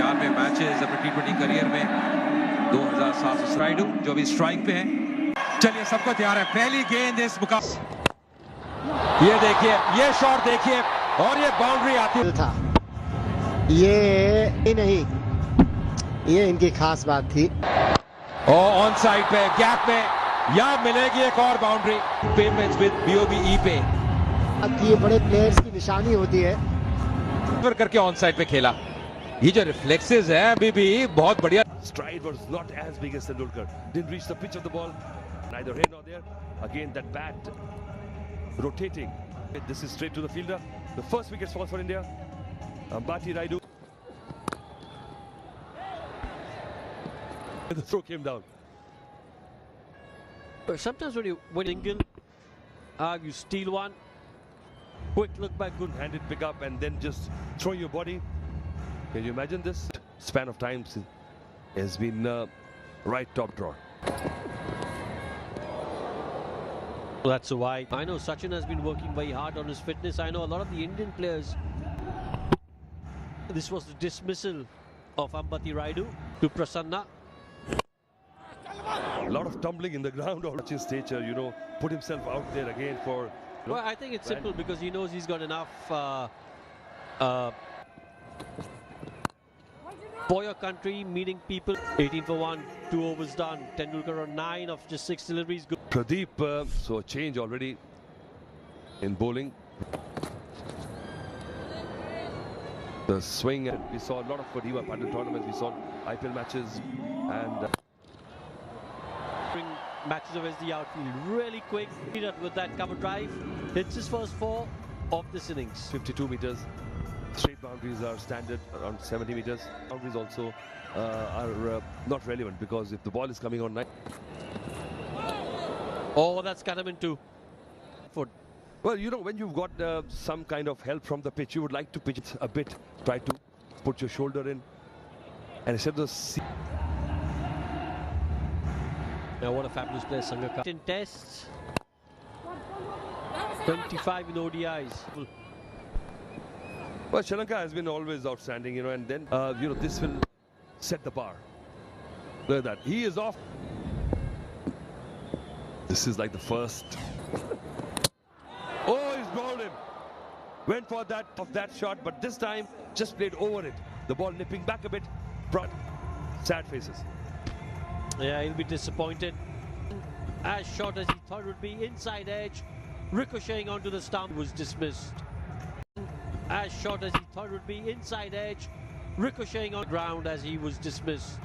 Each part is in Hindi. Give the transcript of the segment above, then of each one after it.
96 मैचेस अपने टी20 करियर में, 2700 राइडू जो भी स्ट्राइक पे हैं। चलिए सबको तैयार है, पहली गेंद इस मुकाबले। ये देखिए, ये शॉट देखिए और ये बाउंड्री आती था। ये नहीं, ये इनकी खास बात थी। और ऑन साइड पे गैप में यहां मिलेगी एक और बाउंड्री। पेमेंट्स विद BOBE पे ये बड़े प्लेयर्स की निशानी होती है। करके ऑन साइड पे खेला। ये जो रिफ्लेक्सेस है अभी भी बहुत बढ़िया। Stride was not as big as Tendulkar. Didn't reach the pitch of the ball. Neither here nor there. Again that bat rotating. This is straight to the fielder. The first wicket falls for India. Ambati Rayudu. The throw came down. Sometimes when you single, you steal one. Quick look back, good Handed pick up and then just throw your body. Can you imagine this? Span of time has been right top drawer. That's why I know Sachin has been working very hard on his fitness. I know a lot of the Indian players. This was the dismissal of Ambati Rayudu to Prasanna. A lot of tumbling in the ground. Sachin's stature, you know, put himself out there again for. Well, I think it's simple because he knows he's got enough for your country, meeting people. 18 for 1, 2 overs done. Tendulkar on 9 of just 6 deliveries. Good. Pradeep, so a change already in bowling. The swing, and we saw a lot of Kodiva Padel tournaments, we saw IPL matches, and Bring matches of the outfield really quick. With that cover drive, hits his first 4 of this innings. 52 meters. Straight boundaries are standard around 70 meters. Boundaries also are not relevant because if the ball is coming on 9. Oh, that's cut him in 2. Foot. Well, you know, when you've got some kind of help from the pitch, you would like to pitch it a bit, try to put your shoulder in, and instead of the. Now, what a fabulous player, Sangakkara. In tests, 25 in ODIs. Well, Sri Lanka has been always outstanding, you know, and then, you know, this will set the bar. Look at that. He is off. This is like the first. Oh, he's bowled him. Went for that shot, but this time just played over it. The ball nipping back a bit. Brought sad faces. Yeah, he'll be disappointed. As short as he thought it would be, inside edge, ricocheting onto the stump, was dismissed. As short as he thought it would be, inside edge, ricocheting on the ground as he was dismissed.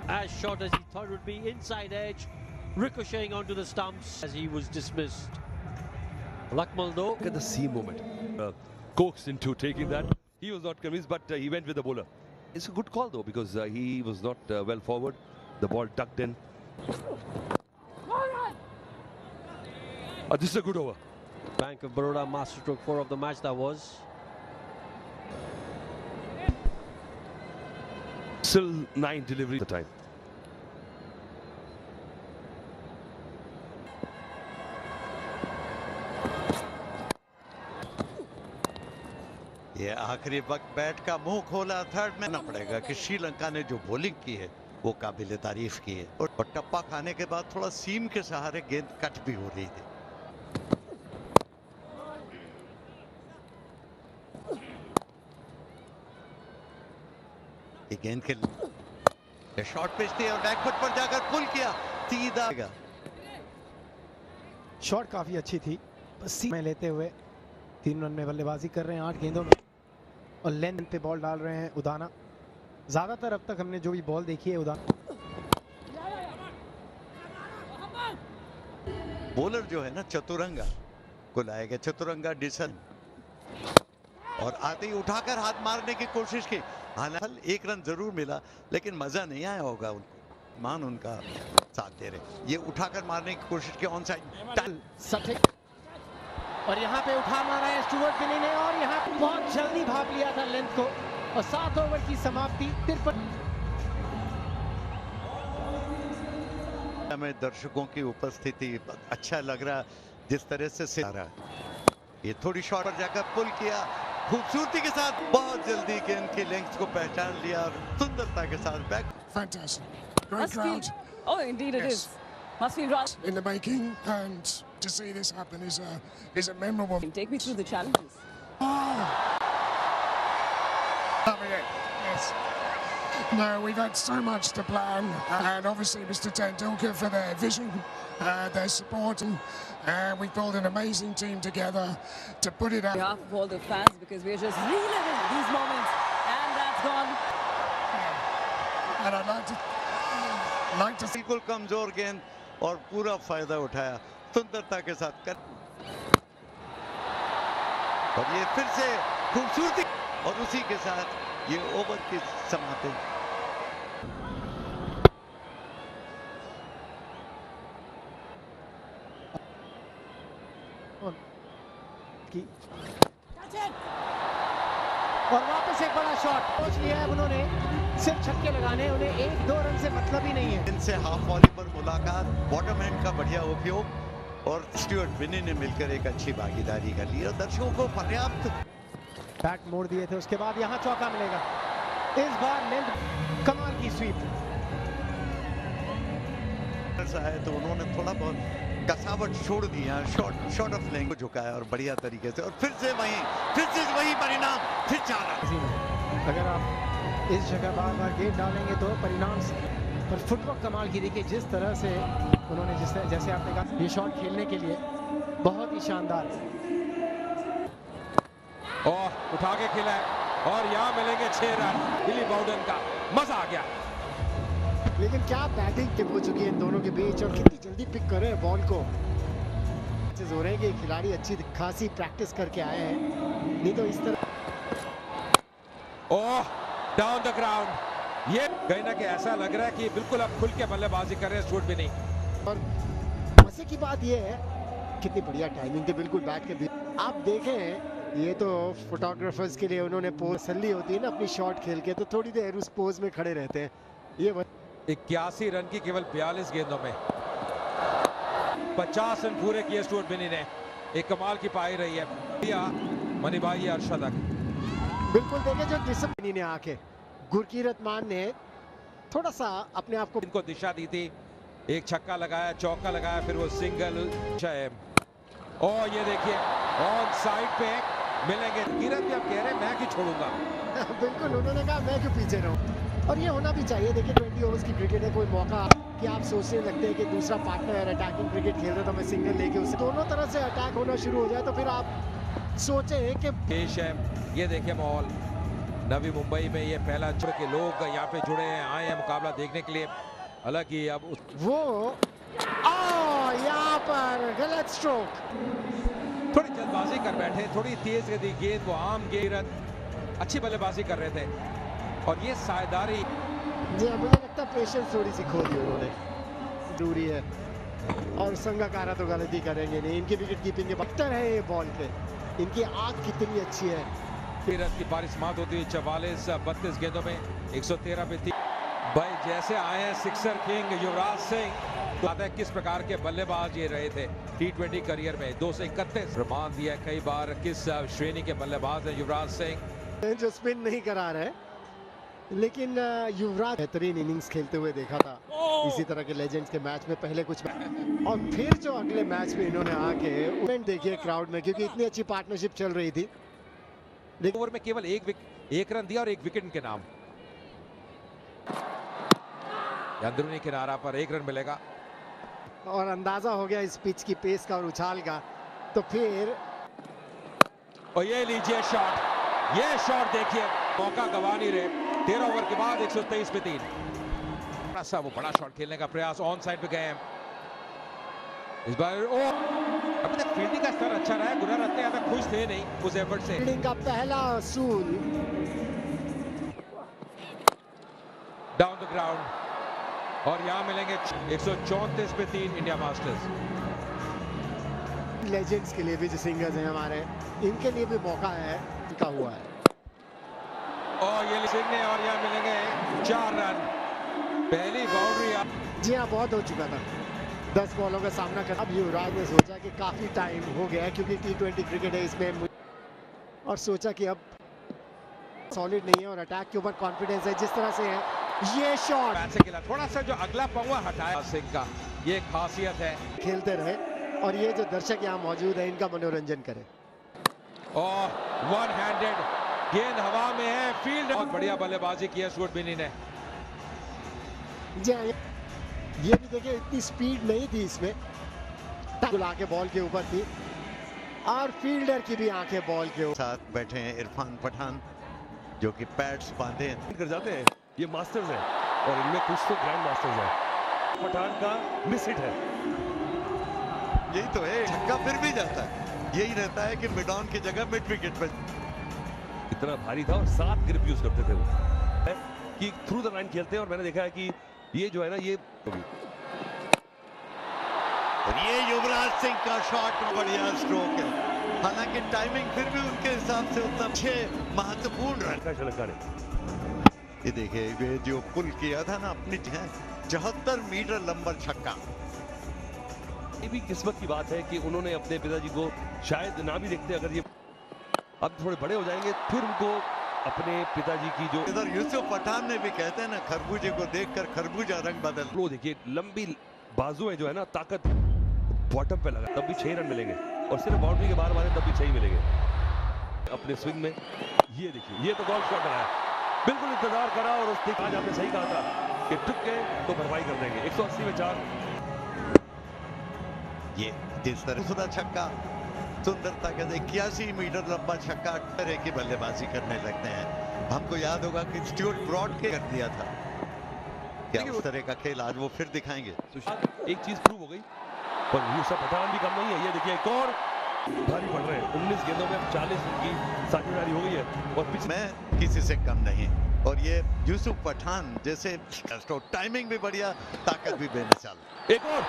As short as he thought it would be, inside edge, ricocheting onto the stumps as he was dismissed. Lakmal though. Look at the seam moment. Coaxed into taking that. He was not convinced, but he went with the bowler. It's a good call though because he was not well forward. The ball tucked in. This is a good over. Bank of Baroda masterstroke 4 of the match that was. Still 9 delivery at the time. ये आखिरी वक्त बैट का मुंह खोला। थर्ड में ना पड़ेगा कि श्रीलंका ने जो बॉलिंग की है वो काबिल तारीफ की है और टप्पा खाने के बाद थोड़ा सीम के सहारे गेंद कट भी हो रही थी। ये गेंद के शॉर्ट पिच थी और बैकफुट पर जाकर पुल किया सीधा। शॉट काफी अच्छी थी, बस में लेते हुए 3 रन में बल्लेबाजी कर रहे हैं 8 गेंदों में और लेंथ पे बॉल डाल रहे हैं उदाना। ज्यादातर अब तक हमने जो भी बॉल देखी है उदाना। बॉलर जो है ना चतुरंगा को लाएगा, चतुरंगा डिसन, और आते ही उठाकर हाथ मारने की कोशिश की। हालांकि 1 रन जरूर मिला लेकिन मजा नहीं आया होगा उनको। मान उनका साथ दे रहे, ये उठाकर मारने की कोशिश की ऑन साइड सठिक, और यहाँ पे उठा मारा है स्टुअर्ट बिनी ने और यहाँ पे बहुत जल्दी भाप लिया था लेंथ को और 7 ओवर की समाप्ति 53। में दर्शकों की उपस्थिति अच्छा लग रहा जिस तरह से रहा। ये थोड़ी शॉट पर जाकर पुल किया, खूबसूरती के साथ बहुत जल्दी गेंद की लेंथ को पहचान लिया और सुंदरता के साथ back Fantastic. Great Must crowd feel, oh, indeed it Yes. is. Must feel right. in the making, and to see this happen is a memorable. Take me through the challenges. Loving it. Yes. No, we've had so much to plan, and obviously Mr. Tendulkar for their vision, their support, and we've built an amazing team together to put it On out. behalf of all the fans, because we're just reliving these moments, and that's gone. And I'd like to see. बिल्कुल कमजोर गेंद और पूरा फायदा उठाया सुंदरता के साथ कर और ये फिर से खूबसूरती और उसी के साथ ये ओवर की समाप्ति। की और वापस एक बड़ा शॉट सोच लिया है उन्होंने, सिर्फ छक्के लगाने, उन्हें 1-2 रन से मतलब ही नहीं है। इनसे हाफ वॉली पर मुलाकात, बॉटम हैंड का बढ़िया उपयोग और स्टुअर्ट बिनी ने मिलकर एक अच्छी भागीदारी कर ली और दर्शकों को पर्याप्त बैट मोड़ दिए थे, उसके बाद यहाँ चौका मिलेगा। इस बार लेंथ कमाल की स्वीप है तो उन्होंने थोड़ा बहुत कसावट छोड़ दिया, शॉर्ट ऑफ लेंथ को झुकाया और बढ़िया तरीके से और फिर से वही परिणाम, फिर 4 रन। अगर आप इस जगह बार बार गेट डालेंगे तो परिणाम पर फुटवर्क कमाल की। देखिए जिस तरह से उन्होंने जैसे आपने कहा ये शॉट खेलने के लिए बहुत ही शानदार और उठा के खेला है और यहाँ मिलेंगे 6 रन बिली बाउडन का। मजा आ गया। लेकिन क्या बैटिंग हो चुकी है इन दोनों के बीच और कितनी जल्दी पिक कर रहे हैं बॉल को। हो रहे हैं कि खिलाड़ी अच्छी खासी प्रैक्टिस करके आए हैं, नहीं तो इस तरह। ओह डाउन द ग्राउंड, ये कहीं ना कहीं ऐसा लग रहा है कि बिल्कुल अब खुल के बल्लेबाजी कर रहे हैं, शूट भी नहीं। और मजे की बात ये है कितनी बढ़िया टाइमिंग थी बिल्कुल बैट के बीच। आप देखें ये तो फोटोग्राफर्स के लिए उन्होंने पोज तसल्ली होती है ना अपनी शॉट खेल के, तो थोड़ी देर उस पोज में खड़े रहते हैं। ये 81 रन की केवल 42 गेंदों में 50 रन पूरे किए स्टुअर्ट बिनी ने। एक कमाल की पाई रही है मनीभाई अर्शदक। बिल्कुल देखे जो डिसिप्लिन ने आके गुरकीरत मान ने थोड़ा सा अपने आप को इनको दिशा दी थी, एक छक्का लगाया, चौका लगाया, फिर वो सिंगल। और ये देखिए ऑन साइड पे मिलेंगे। कीरत भी अब कह रहे हैं मैं क्यों छोड़ूंगा। बिल्कुल उन्होंने कहा मैं क्यों पीछे रहूं, और ये होना भी चाहिए। देखिए 20 ओवर्स की क्रिकेट है, कोई मौका कि आप सोचने लगते हैं कि दूसरा पार्टनर अटैकिंग क्रिकेट खेल रहा है तो मैं सिंगल लेके उसे दोनों तरफ से अटैक होना शुरू हो जाए तो फिर आप सोचें कि पेश है। ये देखिए माहौल नवी मुंबई में, ये पहला छोड़ के लोग यहाँ पे जुड़े हैं, आए हैं मुकाबला देखने के लिए। हालांकि अब वो यहाँ पर गलत स्ट्रोक, थोड़ी जल्दबाजी कर बैठे, थोड़ी तेज गति गेंद, वो आम गेंद, अच्छी बल्लेबाजी कर रहे थे और ये साझेदारी। जी मुझे लगता है पेशेंस थोड़ी सी खो दी उन्होंने, दूरी है और संगाकारा तो गलती करेंगे नहीं। इनकी विकेट कीपिंग के बख्तर है ये बॉल पे, इनकी आंख कितनी अच्छी है। रन की पारी समाप्त होती है 44-32 गेंदों में 113 पे थी। भाई जैसे आए हैं सिक्सर किंग युवराज सिंह, तो आता है किस प्रकार के बल्लेबाज ये रहे थे T20 करियर में। 231 प्रमाण दिया कई बार किस श्रेणी के बल्लेबाज हैं युवराज सिंह। जो स्पिन नहीं करा रहे लेकिन युवराज बेहतरीन इनिंग्स खेलते हुए देखा था इसी तरह के लेजेंड्स के मैच में पहले कुछ, और फिर जो अगले मैच में इन्होंने आके इवेंट देखिए क्राउड में, क्योंकि इतनी अच्छी पार्टनरशिप चल रही थी। ओवर में केवल एक रन दिया और एक विकेट के नाम। अंदरूनी किनारा पर 1 रन मिलेगा और अंदाजा हो गया इस पिच की पेस का और उछाल का, तो फिर और ये लीजिए शॉट, ये शॉट देखिए, मौका गवा नहीं रहे। 13 ओवर के बाद 123 पे 3। बड़ा सा वो बड़ा शॉट खेलने का प्रयास, ऑन साइड पे गए हैं इस बार। अभी तक फील्डिंग का स्तर अच्छा रहा है, गुना रत्ते यहाँ पे खुश थे नहीं उस एफर्ट से। फील्डिंग का पहला असूल डाउन द ग्राउंड और यहाँ मिलेंगे 134 पे 3 इंडिया मास्टर्स। लेजेंड्स के लिए भी जो सिंगर्स हैं हमारे, इनके लिए भी मौका है, इनका हुआ है। और ये सिंह ने और यहाँ मिलेंगे 4 रन। पहली बाउंड्री। जी हाँ बहुत हो चुका था 10 बॉलों का सामना कर। अब युवराज ने सोचा कि काफी टाइम हो गया है क्योंकि T20 क्रिकेट है इसमें, और सोचा कि अब सॉलिड नहीं है और अटैक के ऊपर कॉन्फिडेंस है जिस तरह से है ये शॉट बैट से खेला, थोड़ा सा जो अगला पौवा हटाया सिंह का, ये खासियत है। खेलते रहे और ये जो दर्शक यहाँ मौजूद है इनका मनोरंजन करें। और वन हैंडेड गेंद हवा में है, फील्ड बहुत बढ़िया बल्लेबाजी की है स्टुअर्ट बिनी ने। जी हाँ, ये भी देखिए इतनी स्पीड नहीं थी इसमें, आके बॉल के ऊपर थी और फील्डर की भी आंखें बॉल के ऊपर। साथ बैठे हैं इरफान पठान जो कि पैड्स बांधे हैं। कर जाते हैं, ये मास्टर्स हैं और इनमें कुछ तो ग्रैंड मास्टर्स हैं। पठान का मिस हिट है, यही तो है, छक्का फिर भी जाता है। यही रहता है कि मिड ऑन की जगह मिड विकेट पर। इतना भारी था और 7 ग्रिप यूज करते थे वो, कि थ्रू द लाइन खेलते हैं। और मैंने देखा है कि ये जो है ना, ये और ये युवराज सिंह का शॉट बढ़िया स्ट्रोक है, हालांकि टाइमिंग फिर भी उनके हिसाब से उतना महत्वपूर्ण रहा। श्रीलंका ने ये देखिए, ये जो पुल किया था ना अपनी 74 मीटर लंबा छक्का। ये भी किस्मत की बात है कि उन्होंने अपने पिताजी को शायद ना भी देखते, अगर ये अब थोड़े बड़े हो जाएंगे फिर उनको अपने पिताजी की जो इधर यूसुफ पठान ने भी कहते हैं ना, खरबूजे को देखकर खरबूजा रंग बदल। लो देखिए, लंबी बाजुएं जो है ना, ताकत बॉटम पे लगा, तब भी 6 रन मिलेंगे और सिर्फ बाउंड्री के बाहर मारे तब भी 6 ही मिलेंगे अपने स्विंग में। ये देखिए, ये तो गोल्फ शॉट रहा है, बिल्कुल इंतजार करा और उसने आज आपने सही कहा था कि टुक गए तो भरपाई कर देंगे। 180 में 4। ये इस तरह से छक्का, सुंदरता का 81 मीटर लंबा छक्का, तरह की बल्लेबाजी करने लगते हैं। हमको याद होगा कि स्टुअर्ट ब्रॉड के कर दिया था, क्या उस तरह का खेल आज वो फिर दिखाएंगे। एक चीज प्रूव हो गई, पर यूसुफ पठान भी कम नहीं है। ये देखिए, एक और भारी पड़ रहे हैं, 19 गेंदों में 40 रन की साझेदारी हो गई है और पिच में किसी से कम नहीं। और ये यूसुफ पठान जैसे टाइमिंग भी बढ़िया, ताकत भी बेमिसाल। एक और,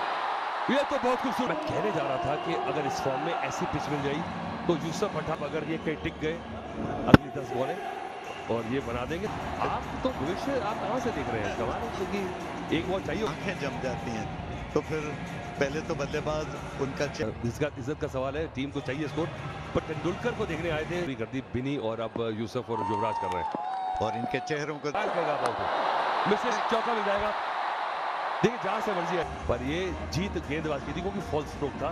ये तो बहुत खूबसूरत। मैं कहने जा रहा था कि अगर इस फॉर्म में ऐसी पिच मिल जाए तो यूसुफ पठान अगर ये कहीं टिक गए अगली 10 बॉलें और ये बना देंगे। आप तो भविष्य आप कहां से देख रहे हैं? कमाल, क्योंकि एक बॉल चाहिए, आंखें जम जाती हैं तो फिर पहले तो बल्लेबाज उनका इसका इज्जत का सवाल है, टीम को चाहिए स्कोर। पर तेंदुलकर को देखने आए थे, कर दी बिनी और अब यूसुफ और युवराज कर रहे हैं और इनके चेहरों को मिसे चौका मिल जाएगा। देखिए, जहां से मर्जी है, पर ये जीत गेंदबाज की थी क्योंकि फॉल्स स्ट्रोक था।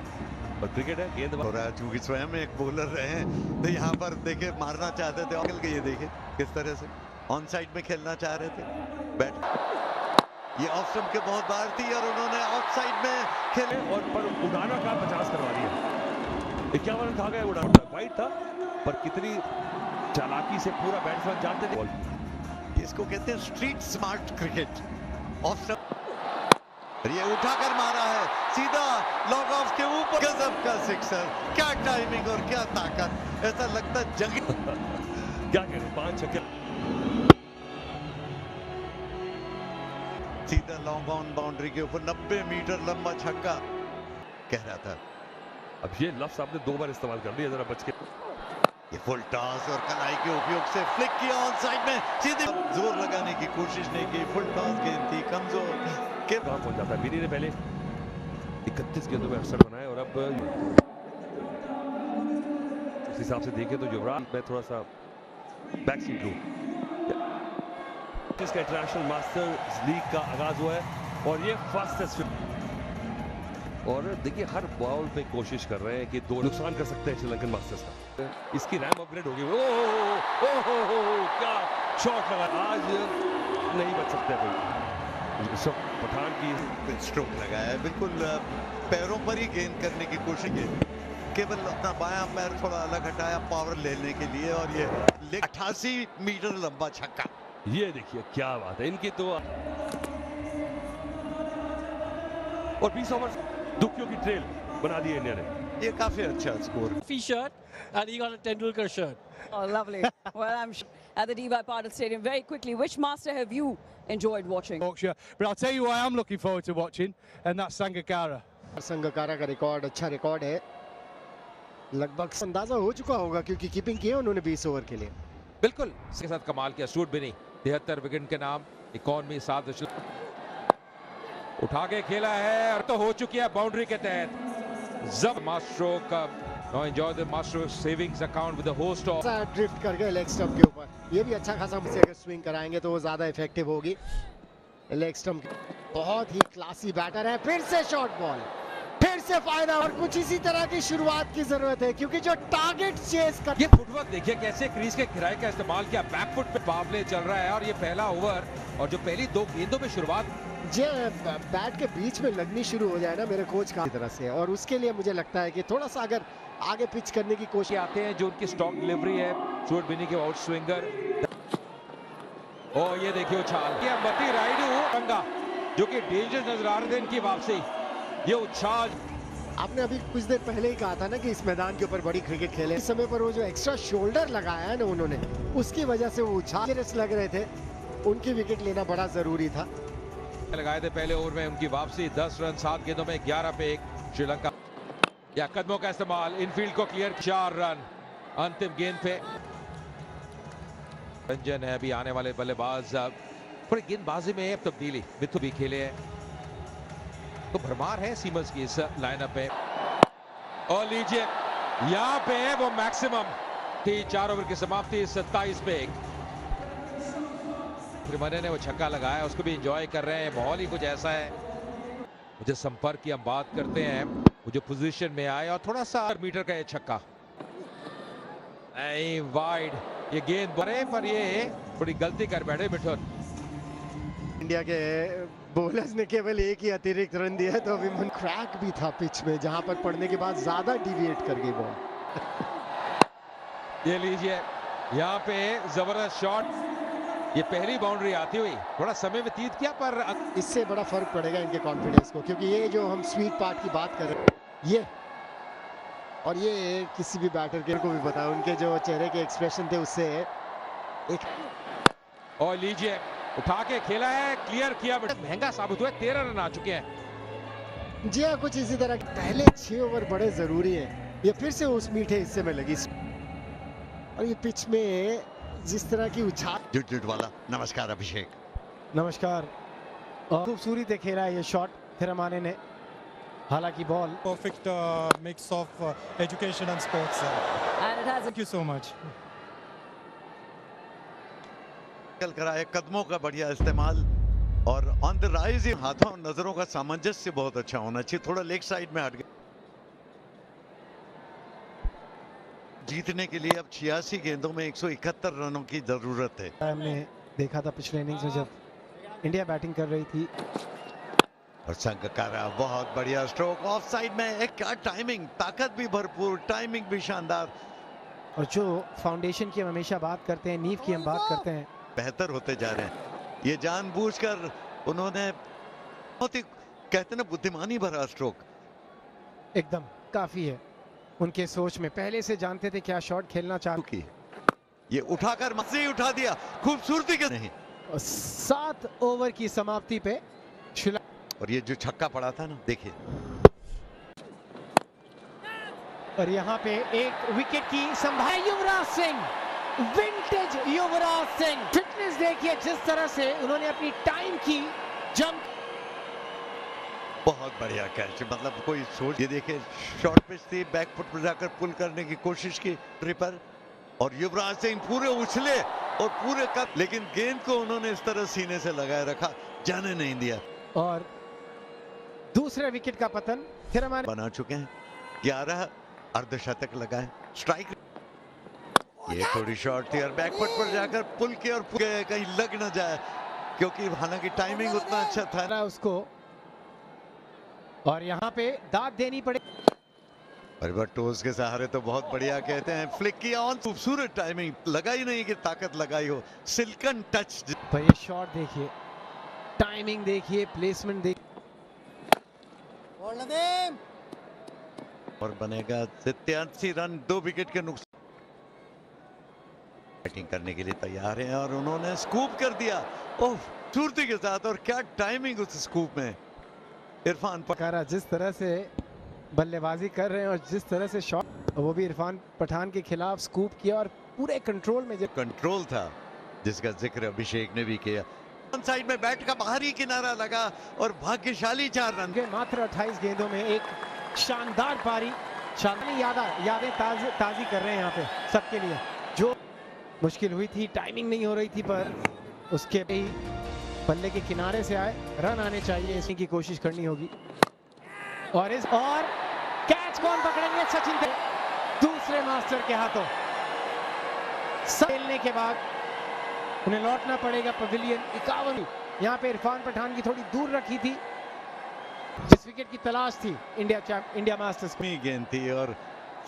पर क्रिकेट है, गेंदबाज हो रहा है, चूंकि स्वयं एक बॉलर रहे हैं तो यहाँ पर देखिए मारना चाहते थे, अंकल के ये देखिए किस तरह से ऑन साइड में खेलना चाह रहे थे। बैट ये ऑफ स्टंप के बहुत बाहर थी और उन्होंने ऑफ साइड में खेले और पर उड़ाना का 50 करवा दिया। 51 रन खा गए, उड़ाना वाइड था, पर कितनी चालाकी से पूरा बैट्समैन जानते थे। इसको कहते हैं street smart cricket. Off stump ये उठाकर मारा है, सीधा लॉग ऑफ के ऊपर, गजब का सिक्सर। क्या टाइमिंग और क्या ताकत, ऐसा लगता है जंग। क्या कह रहे, 5 छक्के, सीधा लॉन्ग ऑन बाउंड्री के ऊपर 90 मीटर लंबा छक्का। कह रहा था, अब ये लफ्ज आपने 2 बार इस्तेमाल कर दिया, जरा बच के। ये फुल टॉस और कलाई के उपयोग से फ्लिक किया ऑन साइड में, सीधे जोर लगाने की कोशिश नहीं की। फुल टॉस गेंद थी, कमजोर के कहां पहुंच जाता है। बिनी ने पहले 31 गेंदों में 68 बनाए और अब उस हिसाब से देखें तो युवराज में थोड़ा सा बैक सीट लूं। इसका इंटरनेशनल मास्टर्स लीग का आगाज हुआ है और ये फास्टेस्ट, और देखिए हर बॉल पे कोशिश कर रहे हैं कि 2 नुकसान कर सकते हैं श्रीलंकन मास्टर्स का। इसकी रैम अपग्रेड होगी। ओह क्या शॉट लगा, आज नहीं बच सकते कोई। सब पठान की स्ट्रोक लगाया है, बिल्कुल पैरों पर ही गेंद करने की कोशिश की, केवल अपना बायां पैर थोड़ा अलग हटाया पावर लेने के लिए और ये 88 मीटर लंबा छक्का। ये देखिए क्या बात है इनकी तो, और 20 ओवर दुखियों की ट्रेल बना दी इंडिया ने। ये काफी अच्छा score. Shirt and he got a Tendulkar shirt. Oh, lovely. Well, I'm at the DY Patil Stadium. Very quickly, which master have you enjoyed watching? Yorkshire. But I'll tell you what I'm looking forward to watching, and that's Sangakkara. Sangakkara का रिकॉर्ड अच्छा रिकॉर्ड है, लगभग अंदाजा हो चुका होगा क्योंकि कीपिंग की है उन्होंने 20 ओवर के लिए। बिल्कुल इसके साथ कमाल किया स्टुअर्ट बिनी। 73 विकेट के नाम, इकॉनमी 7 उठा के खेला है और तो हो चुकी है बाउंड्री के तहत। जब मास्ट्रो का Now enjoy the master savings account with the host of. Drift कर गए लेग स्टंप के ऊपर, ये भी अच्छा खासा मुझसे अगर स्विंग कराएंगे तो वो ज्यादा इफेक्टिव होगी। लेग स्टंप बहुत ही क्लासी बैटर है, फिर से शॉर्ट बॉल, फिर से फायदा, और कुछ इसी तरह की शुरुआत की जरूरत है क्योंकि जो टारगेट चेस कर ये फुटवर्क देखिए कैसे क्रीज के किराए का इस्तेमाल किया, बैकफुट पे मुकाबले चल रहा है और ये पहला ओवर और जो पहली 2 गेंदों में शुरुआत जे बैट के बीच में लगनी शुरू हो जाए ना मेरे कोच का तरह से, और उसके लिए मुझे लगता है कि थोड़ा सा अगर आगे पिच करने की कोशिश आते हैं जो उनकी स्टॉक डिलीवरी है, शॉर्ट बिनी के आउट स्विंगर। ओ ये देखिए उछाल, ये अंबती रायडू रंगा जो कि डेंजरस नजर आ रहे थे, इनकी वापसी, ये उछाल। आपने अभी कुछ देर पहले ही कहा था ना कि इस मैदान के ऊपर बड़ी क्रिकेट खेले, इस समय पर वो जो एक्स्ट्रा शोल्डर लगाया है ना उन्होंने, उसकी वजह से वो उछाल लग रहे थे, उनकी विकेट लेना बड़ा जरूरी था। लगाए थे पहले ओवर में, उनकी वापसी 10 रन 7 गेंदों में 11 पे 1 श्रीलंका। या कदमों का इस्तेमाल, इनफील्ड को क्लियर, 4 रन अंतिम गेंद पे। रंजन है अभी आने वाले बल्लेबाज, थोड़ी गेंदबाजी में तब्दीली, मिथु भी खेले हैं तो भरमार है सीमर्स की इस लाइनअप में। और लीजिए यहाँ पे वो मैक्सिमम थी, 4 ओवर की समाप्ति 27 पे 1। त्रिमने ने वो छक्का लगाया, उसको भी एंजॉय कर रहे हैं, माहौल ही कुछ ऐसा है। मुझे संपर्क की हम बात करते हैं, वो जो पोजीशन में आए और थोड़ा सा मीटर का ये छक्का नहीं वाइड, ये गेंद बड़े पर ये थोड़ी गलती कर बैठे मिठुन। इंडिया के बॉलर्स ने केवल एक ही अतिरिक्त रन दिया है, तो अभी मन क्रैक भी था पिच में, जहां पर पड़ने के बाद ज्यादा डिविएट कर गई बॉल। ये लीजिए यहाँ पे जबरदस्त शॉट, ये पहली बाउंड्री आती हुई, थोड़ा समय व्यतीत किया पर इससे बड़ा फर्क पड़ेगा इनके कॉन्फिडेंस को, क्योंकि ये जो हम स्वीट पार्ट की बात कर रहे हैं, ये और ये किसी भी बैटर के को भी पता है, उनके जो चेहरे के एक्सप्रेशन थे उससे एक। और लीजिए उठा के खेला है, क्लियर किया, महंगा साबित हुआ, 13 रन आ चुके हैं। जी हाँ, कुछ इसी तरह पहले 6 ओवर बड़े जरूरी हैं। ये फिर से उस मीठे हिस्से में लगी, और ये पिच में जिस तरह की उछाल। जुट वाला नमस्कार अभिषेक। नमस्कार। खूबसूरती से खेला है ये शॉट थिरमाने ने, हालांकि ball Perfect mix of education and sports. And it has Thank you so much. कल कराए, कदमों का बढ़िया इस्तेमाल और ऑन द राइज, हाथों और नजरों का सामंजस्य बहुत अच्छा होना चाहिए, थोड़ा लेग साइड में हट गया। जीतने के लिए अब 86 गेंदों में 171 रनों की जरूरत है। हमने देखा था पिछले इनिंग्स में जब इंडिया बैटिंग कर रही थी, और संगकारा बहुत बढ़िया स्ट्रोक ऑफ साइड में, एक क्या टाइमिंग, ताकत भी भरपूर, टाइमिंग भी शानदार। और जो फाउंडेशन की हम हमेशा बात करते हैं, नींव की हम बात करते हैं, बेहतर होते जा रहे हैं। ये जानबूझकर उन्होंने बहुत ही कहते ना बुद्धिमानी भरा स्ट्रोक, एकदम काफी है उनके सोच में, पहले से जानते थे क्या शॉट खेलना चाहते। ये उठाकर मजे उठा दिया, खूबसूरती के नहीं। 7 ओवर की समाप्ति पे और ये जो छक्का पड़ा था ना, देखिए, और यहाँ पे एक विकेट की संभावना। युवराज सिंह, विंटेज युवराज सिंह, फिटनेस देखिए जिस तरह से उन्होंने अपनी टाइम की जंप, बहुत बढ़िया कैच, मतलब कोई सोच। ये देखिए शॉर्ट पिच थी, बैक फुट पर जाकर पुल करने की कोशिश की ट्रिपर, और युवराज सिंह पूरे उछले और पूरे कट, लेकिन गेंद को उन्होंने इस तरह सीने से लगाए रखा, जाने नहीं दिया। और दूसरे विकेट का पतन फिर हमारे बना चुके हैं, 11 अर्धशतक लगाए, स्ट्राइक। ये थोड़ी शॉर्ट थी और बैक फुट पर जाकर पुल के और कहीं लग न जाए, क्योंकि हालांकि टाइमिंग उतना अच्छा था उसको, और यहाँ पे दाद देनी पड़े। पर टोज के सहारे तो बहुत बढ़िया कहते हैं, फ्लिक किया ऑन, खूबसूरत टाइमिंग, लगा ही नहीं कि ताकत लगाई हो, सिल्कन टच। पर ये शॉट देखिए, टाइमिंग देखिए, प्लेसमेंट देखिए, और बनेगा 87 रन, 2 विकेट के नुकसान। बैटिंग करने के लिए तैयार हैं और उन्होंने स्कूप कर दिया, ओह खूबसूरती के साथ, और क्या टाइमिंग उस स्कूप में। इरफान पकारा जिस तरह से बल्लेबाजी कर रहे हैं और जिस तरह से शॉट, वो भी इरफान पठान के खिलाफ स्कूप किया और पूरे कंट्रोल में, जब कंट्रोल था जिसका जिक्र अभिषेक ने भी किया। साइड में बैट का बाहरी किनारा लगा और भाग्यशाली 4 रन के मात्र 28 गेंदों में एक शानदार पारी यादें ताज़ी कर रहे हैं यहाँ पे सबके लिए। जो मुश्किल हुई थी, टाइमिंग नहीं हो रही थी, पर उसके भी बल्ले के किनारे से आए, रन आने चाहिए, इसी की कोशिश करनी होगी। और कैच कौन पकड़ेंगे? सचिन दूसरे मास्टर के हाथों। खेलने के बाद उन्हें लौटना पड़ेगा पवेलियन। 51 यहाँ पे इरफान पठान की थोड़ी दूर रखी थी, जिस विकेट की तलाश थी इंडिया मास्टर्स में गेंद थी और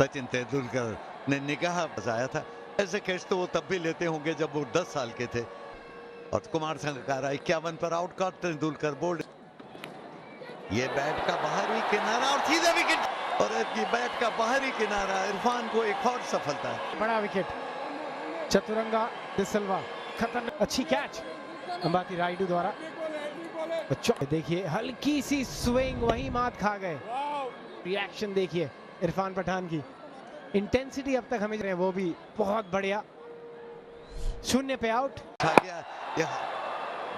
सचिन तेंदुलकर ने निगाह बजाया था। ऐसे कैच तो वो तब भी लेते होंगे जब वो 10 साल के थे। और कुमार संगकारा 51 पर आउट का तेंदुलकर बोल्ड। ये बैट का बाहरी किनारा और सीधा विकेट, और ये बैट का बाहरी किनारा इरफान को एक और सफलता है। बड़ा विकेट चतुरंगा डिसिल्वा, खतरनाक अच्छी कैच अंबाती रायडू द्वारा। देखिए हल्की सी स्विंग, वही मात खा गए। रिएक्शन देखिए इरफान पठान की, इंटेंसिटी अब तक हमें वो भी बहुत बढ़िया। 0 पे आउट गया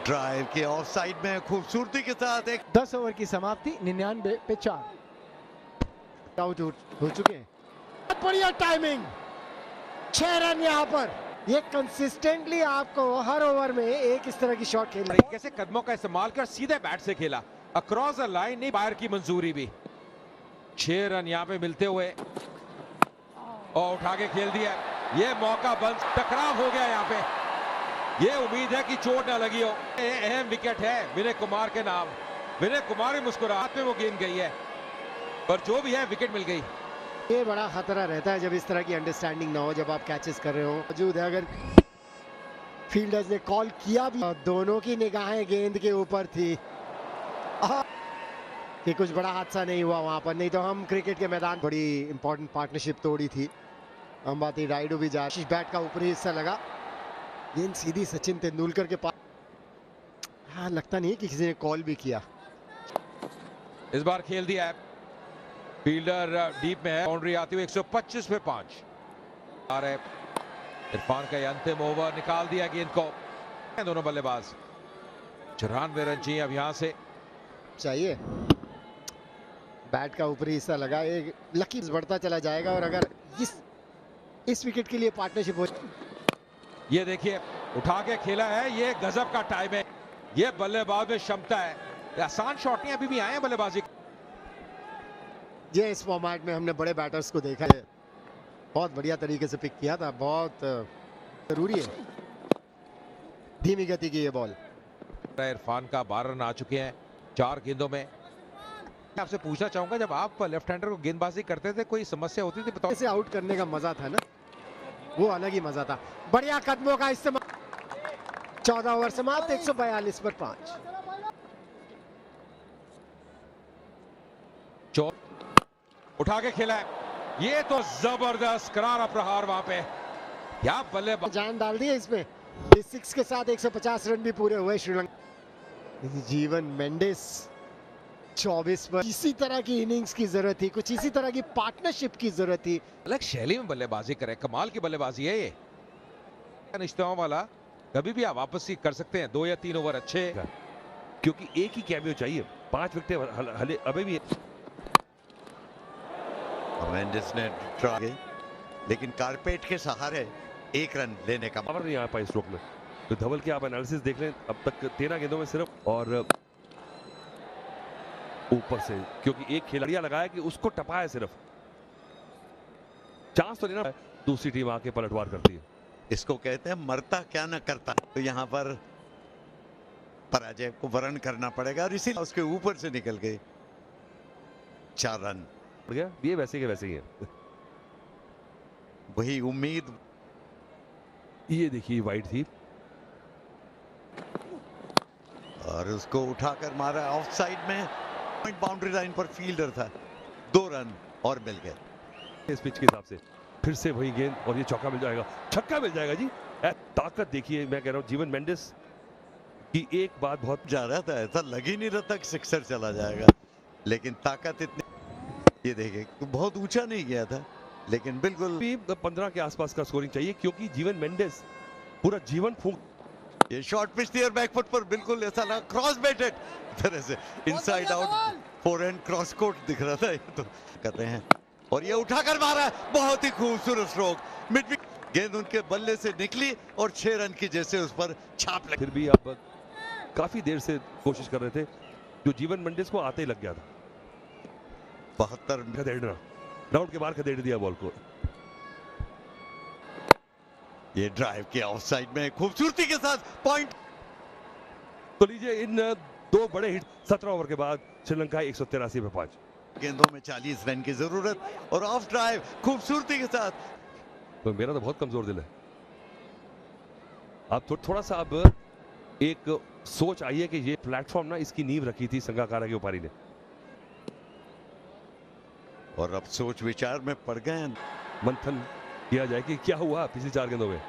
ड्राइव के ऑफ साइड में खूबसूरती के साथ एक 10 ओवर की समाप्ति, 99 पे 4 आउट हो चुके हैं। बहुत बढ़िया टाइमिंग, 6 रन यहाँ पर। ये कंसिस्टेंटली आपको हर ओवर में एक इस तरह की शॉट खेल रही है। कैसे कदमों का इस्तेमाल कर सीधे बैट से खेला, अक्रॉस द लाइन, नहीं बाहर की मंजूरी भी। 6 रन यहाँ पे मिलते हुए और उठा के खेल दिया। ये मौका बंद, टकराव हो गया यहाँ पे। ये उम्मीद है कि चोट ना लगी हो। अहम विकेट है विनय कुमार के नाम। विनय कुमार भी मुस्कुराहट में वो गेंद गई है, पर जो भी है विकेट मिल गई। ये बड़ा खतरा रहता है जब इस तरह की अंडरस्टैंडिंग ना हो, जब आप कैचेस कर रहे हो। मौजूद है, अगर फील्डर्स ने कॉल किया भी, दोनों की निगाहें गेंद के ऊपर थी कि कुछ बड़ा हादसा नहीं हुआ वहां पर, नहीं तो हम क्रिकेट के मैदान बड़ी इंपॉर्टेंट पार्टनरशिप तोड़ी थी। अंबाती रायडू भी जा, बैट का ऊपरी हिस्सा लगा, गेंद सीधी सचिन तेंदुलकर के पास। हाँ, लगता नहीं कि किसी ने कॉल भी किया। इस बार खेल दिया है, फील्डर डीप में है, बाउंड्री आती हुई 125 पे 5 आ रहे। इरफान का अंतिम ओवर, निकाल दिया गेंद को दोनों बल्लेबाज। 94 रन चाहिए अब यहां से चाहिए। बैट का ऊपरी हिस्सा लगा, एक लकी बढ़ता चला जाएगा। और अगर इस विकेट के लिए पार्टनरशिप हो, ये देखिए उठा के खेला है, ये गजब का टाइम है, ये बल्लेबाज में क्षमता है। आसान शॉट नहीं अभी भी आए हैं बल्लेबाजी। ये इस फॉर्मेट में हमने बड़े बैटर्स को देखा है, बहुत बढ़िया तरीके से पिक किया था, बहुत जरूरी है। धीमी गति की ये बॉल। इरफान का 12 रन आ चुके हैं 4 गेंदों में। आपसे पूछना चाहूंगा, जब आप लेफ्ट हैंडर को गेंदबाजी करते थे कोई समस्या होती थी? बताओ। ऐसे आउट करने का मजा था ना, वो अलग ही मजा था। बढ़िया कदमों का इस्तेमाल। 14 ओवर समाप्त, 142 पर 5। उठा के खेला है, ये तो जबरदस्त करारा प्रहार वहां पे। क्या बल्लेबाज जान डाल दी है इसमें। इस 6 के साथ 150 रन भी पूरे हुए श्रीलंका। जीवन मेंडिस 24 पर। इसी तरह की इनिंग्स की जरूरत थी, कुछ इसी तरह की पार्टनरशिप की जरूरत थी। अलग शैली में बल्लेबाजी करे, कमाल की बल्लेबाजी है ये। निश्चितों वाला कभी भी आप वापस कर सकते हैं, 2 या 3 ओवर अच्छे, क्योंकि एक ही कैमियो चाहिए। 5 विकेट अभी भी। मेंडिस ने लेकिन कारपेट के सहारे 1 रन लेने का पावर नहीं आ पाया स्ट्रोक में। तो धवल के आप एनालिसिस देख लें, अब तक 13 गेंदों में सिर्फ, और ऊपर से क्योंकि एक खिलाड़ी लगाया कि उसको टपाया, सिर्फ चांस तो लेना है, दूसरी टीम आके पलटवार करती है। इसको कहते हैं मरता क्या न करता। तो यहाँ पर पराजय को वर्ण करना पड़ेगा, और इसीलिए उसके ऊपर से निकल गए। 4 रन गया, ये वैसे के वैसे ही है। वही उम्मीद। ये देखिए वाइड थी और उसको उठाकर मारा ऑफ साइड में, बाउंड्री लाइन पर फील्डर था। 2 रन और मिल गए इस पिच के हिसाब से। फिर से वही गेंद, और ये चौका मिल जाएगा, छक्का मिल जाएगा जी। ताकत देखिए, मैं कह रहा हूँ जीवन मेंडिस की एक बात बहुत जा रहा था, ऐसा लग ही नहीं रहा था कि सिक्सर चला जाएगा, लेकिन ताकत इतनी। ये देखिए तो बहुत ऊंचा नहीं गया था, लेकिन बिल्कुल 15 के आसपास का स्कोरिंग चाहिए, क्योंकि जीवन मेंडिस पूरा जीवन फूंक। ये शॉर्ट पिच थी और बैकफुट पर बिल्कुल ऐसा लगा क्रॉस बैटेड तरह से, inside out forehand cross court दिख रहा था। ये तो कर रहे हैं और ये उठाकर मारा, बहुत ही खूबसूरत स्ट्रोक। मिड विकेट गेंद उनके बल्ले से निकली और 6 रन की जैसे उस पर छाप लगी। फिर भी अब काफी देर से कोशिश कर रहे थे, जो जीवन मेंडिस को आते ही लग गया था। 72 खदेड़ना, ग्राउंड के बाहर खदेड़ दिया बॉल को। ये ड्राइव किया ऑफ साइड में खूबसूरती के साथ पॉइंट। तो लीजिए इन 2 बड़े हिट 17 ओवर के बाद श्रीलंका 183 पे 5 गेंदों में 40 रन की जरूरत और ऑफ ड्राइव खूबसूरती के साथ। तो मेरा तो बहुत कमजोर दिल है। अब थोड़ा सा अब एक सोच आई है कि ये प्लेटफॉर्म ना, इसकी नींव रखी थी संगाकारा के उपारी ने, और अब सोच विचार में पड़ गए। मंथन किया जाए कि क्या हुआ पिछली 4 गेंदों में।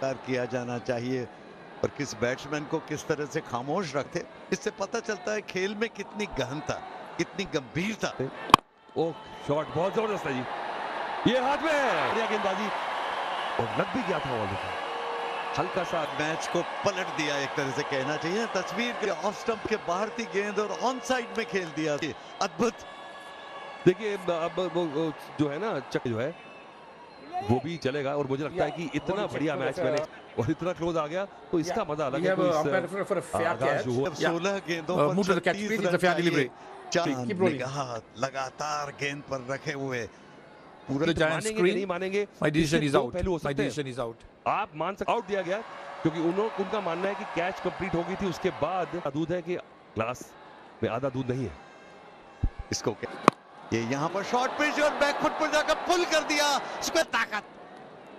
किया जाना चाहिए और किस बैट्समैन को किस तरह से खामोश रखते, इससे पता चलता है खेल में कितनी गहनता, कितनी गंभीरता। ओ शॉट बहुत जबरदस्त है जी, ये हाथ में बढ़िया गेंदबाजी और लग भी गया था बॉल में। हल्का सा मैच को पलट दिया एक तरह से कहना चाहिए। तस्वीर के ऑफ स्टंप के बाहर थी गेंद और ऑन साइड में खेल दिया, अद्भुत। देखिए अब वो जो है ना चक जो है वो भी चलेगा, और मुझे लगता है कि इतना बढ़िया मैच मैंने और इतना क्लोज आ गया तो इसका मजा अलग है। 16 गेंदों पर 30 रन, 4 निगाह लगातार गेंद पर रखे हुए। पूरा मानेंगे नहीं मानेंगे, My decision is out. पहलू हो My सकते हैं। decision is out. आप मान सकते आउट दिया गया क्योंकि उनका मानना है कि कैच कंप्लीट हो गई थी, उसके बाद दूध है कि ग्लास में आधा दूध नहीं है। इसको क्या ये यहाँ पर शॉर्ट पिच और बैक फुट पर जाकर पुल कर दिया, उसमें ताकत।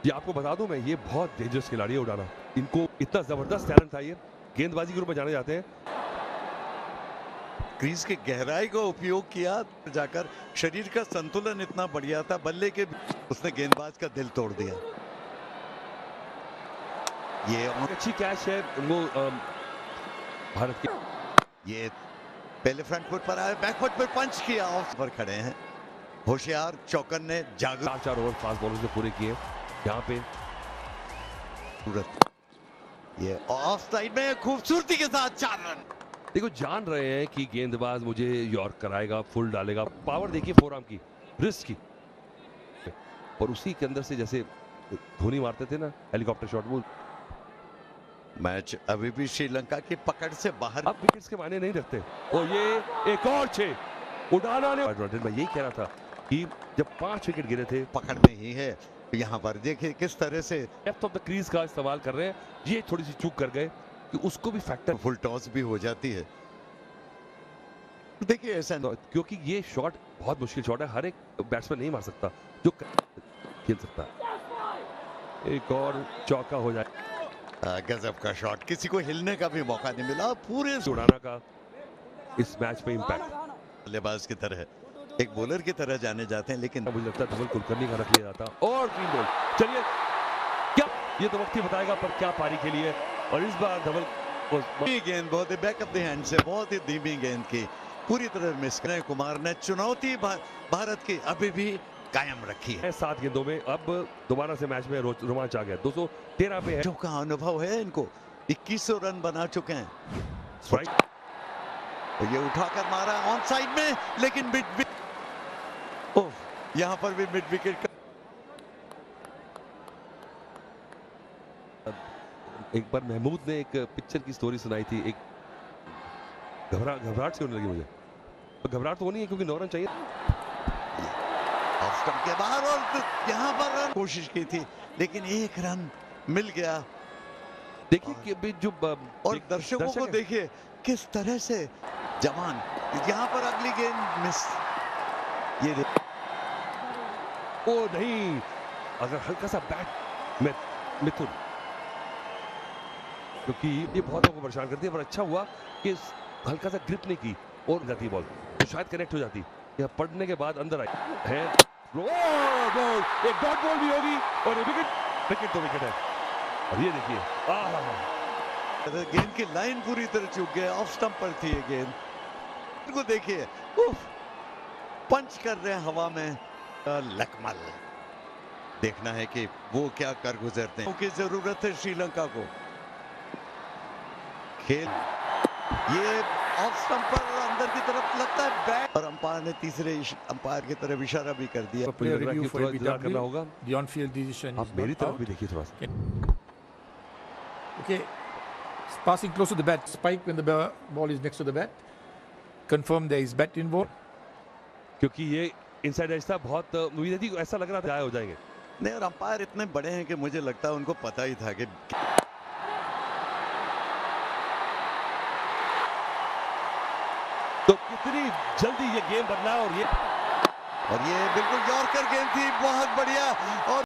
ये आपको बता दूं मैं, ये बहुत डेंजरस खिलाड़ी है उड़ाना, इनको इतना जबरदस्त टैलेंट था, ये गेंदबाजी के रूप में जाने जाते हैं। क्रीज की गहराई को उपयोग किया, जाकर शरीर का संतुलन इतना बढ़िया था, बल्ले के उसने गेंदबाज का दिल तोड़ दिया। ये अच्छी कैच है वो भारत के। ये पहले फ्रंट फुट पर आए, बैक फुट पर पंच किया, ऑफ पर खड़े हैं होशियार चौकन ने। जागरूक 4 ओवर फास्ट बॉलर्स ने पूरे किए यहाँ पे। ये ऑफ साइड में खूबसूरती के साथ 4 रन। देखो जान रहे हैं कि गेंदबाज मुझे यॉर्क कराएगा, फुल डालेगा। पावर देखिए फोरआर्म की, रिस्ट की, और उसी के अंदर से जैसे धोनी मारते थे ना हेलीकॉप्टर शॉट, वो मैच अभी भी श्रीलंका की पकड़ से बाहर। अब विकेट्स के मायने नहीं रखते। और ये एक और 6 उड़ाना ने। मैं यही कह रहा था कि जब 5 विकेट गिरे थे, पकड़ में ही है। यहाँ पर देखिए किस तरह से डेप्थ ऑफ द क्रीज का इस्तेमाल कर रहे हैं। ये थोड़ी सी चूक कर गए कि उसको भी फैक्टर, फुल टॉस भी हो जाती है। देखिए ऐसा क्योंकि ये शॉट बहुत मुश्किल शॉट है, हर एक बैट्समैन नहीं मार सकता जो खेल सकता है। एक और चौका हो जाए। गजब का शॉट, किसी को हिलने का भी मौका नहीं मिला। पूरे उड़ाना का इस मैच में इंपैक्ट बल्लेबाज की तरह, एक बॉलर की तरह जाने जाते हैं, लेकिन मुझे लगता है धवल कुलकर्णी का रख लिया जाता। और क्लीन बॉल। चलिए क्या ये तो वक्त ही बताएगा, पर क्या पारी खेली है। और इस बार धवल गेंद बहुत ही बैक ऑफ द हैंड से, बहुत ही धीमी गेंद की, पूरी तरह मिस करें। कुमार ने चुनौती भारत की अभी भी कायम रखी है। 7 गेंदों में अब दोबारा से मैच में रोमांच आ गया। 213 पे है। जो का अनुभव है इनको, 2100 रन बना चुके हैं। स्ट्राइक, ये उठाकर मारा ऑन साइड में, लेकिन मिड यहाँ पर भी मिड विकेट का। एक बार महमूद ने एक पिक्चर की स्टोरी सुनाई थी, एक घबराहट से होने लगी मुझे। तो घबराहट तो होनी है क्योंकि 9 रन चाहिए। ऑफ स्टंप के बाहर और यहाँ पर रन कोशिश की थी, लेकिन 1 रन मिल गया। देखिए कि जो और दर्शकों को देखिए किस तरह से जवान, यहाँ पर अगली गेंद मिस। ये ओ नहीं, अगर हल्का सा बैट में मिथुन, क्योंकि ये बहुत लोगों को परेशान करती है, पर अच्छा हुआ कि हल्का सा ग्रिप नहीं की और जाती बॉल तो शायद कनेक्ट हो जाती। यह पढ़ने के बाद अंदर आई है। एक डॉट बॉल भी होगी और विकेट तो विकेट है। और ये देखिए गेंद की लाइन पूरी तरह चूक गया, ऑफ स्टंप पर थी ये गेंद। को देखिए पंच कर रहे हैं हवा में लकमल। देखना है कि वो क्या कर गुजरते हैं। की जरूरत है श्रीलंका को। खेल ये ऑफ स्टंप पर अंदर की तरफ लगता है बैट, और अंपायर ने तीसरे अंपायर की तरफ इशारा भी कर दिया। मुझे लग रहा है कि थोड़ा इंतजार करना होगा। The on-field decision. आप मेरी तरफ भी देखिए थोड़ा सा। Okay, passing close to the bat. Spike when the ball is next to the bat. Confirm there is bat involved. क्योंकि ये इनसाइड एज था, बहुत उम्मीद थी, ऐसा लग रहा था हो जाएंगे। नहीं, और अंपायर इतने बड़े हैं कि मुझे लगता है उनको पता ही था कि तो कितनी जल्दी ये गेम बदला, और ये बिल्कुल यॉर्कर गेंद थी, बहुत बढ़िया। और